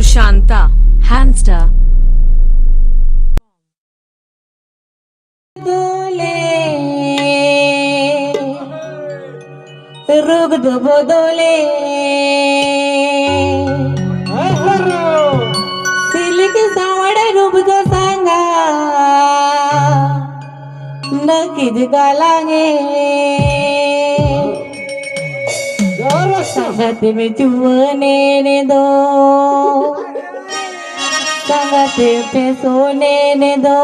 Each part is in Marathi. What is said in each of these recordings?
Sushanta, Hamster. रुग दो बोदोले सिलिक सावड रूप जो सांगा नक्कीच गालांगे सांगते मी चुवने ने दो सांगते पे सोने ने दो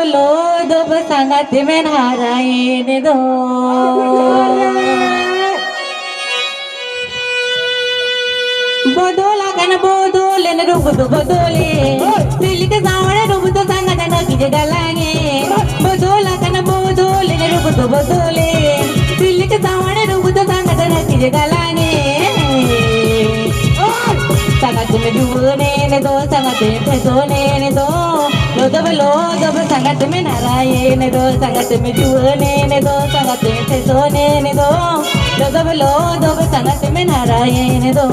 लोदब सांगते में नारायण दो बोदोला कन बोदोले न रूप दो बोदोले सिलिक सावड रूप तो सांगते नक्कीच गालांगे बोदोला कन बोदोले न रूप दो बोदोले सिलिक सावड रूप तो सांगते नक्कीच गालांगे सांगते में जुवने ने दो सांगते पे सोने ने दो लोदब सांगते में नारायण दो सांगते में जुवने ने दो सांगते पे सोने ने दो लोदब सांगते में नारायण दो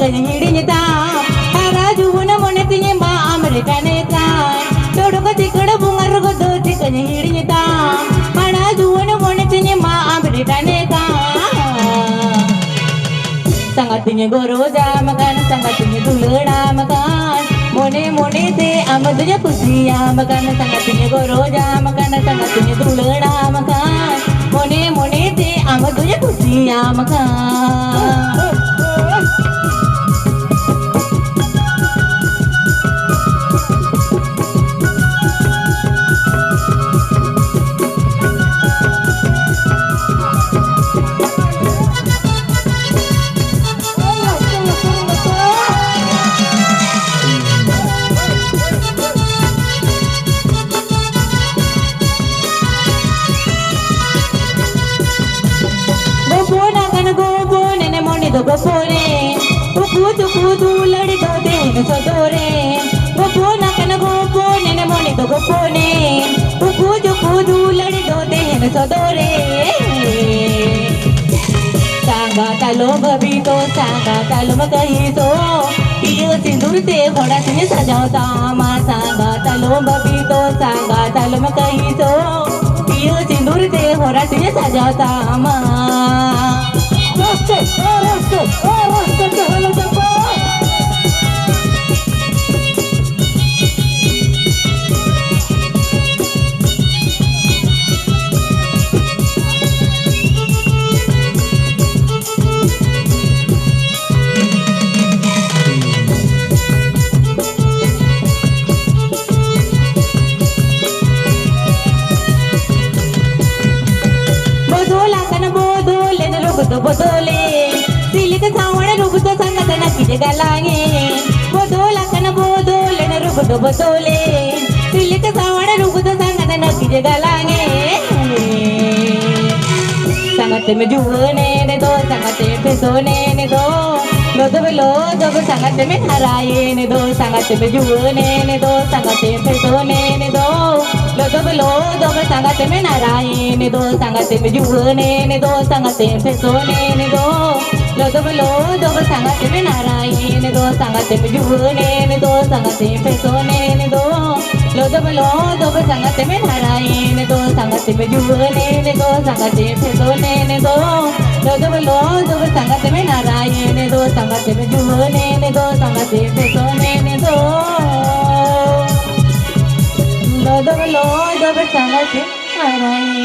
हिडिता राजून म्हणते मा अमेरिकाने काय तोडक तिकड बुंगार गोदो तिकड हिडिता राजून म्हणते मा अमेरिकाने काय सांगते गोरो जामकान सांगते दुलडा मकान मोने मोने ते आमदुया खुशिया मकान सांगते गोरो जामकान सांगते दुलडा मकान मोने मोने ते आमदुया खुशिया मकान गोपोरे कुकू लड़ी दो देन सदोरे गोपो नकन गोपो नेने मोने दो गोपोने कुकू लड़ी दो देन सदोरे सांगा तालो बबी तो सांगा तालो मकही तो इयो सिंदूर ते घोड़ा से सजावता मा सांगा तालो बबी तो सांगा तालो मकही तो इयो सिंदूर ते घोड़ा से सजावता मा बोदोले सिलिक सावड रूप तो सांगते नक्कीच गालांगे बोदोला कन बोदोले न रूप तो बोदोले सिलिक सावड रूप तो सांगते नक्कीच गालांगे सांगते में जुवने ने दो सांगते पे सोने ने दो लोदब सांगते में नारायण दो सांगते में जुवने ने दो सांगते पे सोने ने दो लोदब सांगते में नारायण दो सांगते में जुवने ने दो सांगते पे सोने ने दो लोदब सांगते में नारायण दो सांगते में जुवने ने दो सांगते पे सोने ने दो लोदब सांगते में नारायण दो सांगते में जुवने ने दो सांगते पे सोने ने दो लोदब सांगते में नारायण दो सांगते में जुवने ने दो सांगते पे सोने ने दो लोदब सांगते नारायण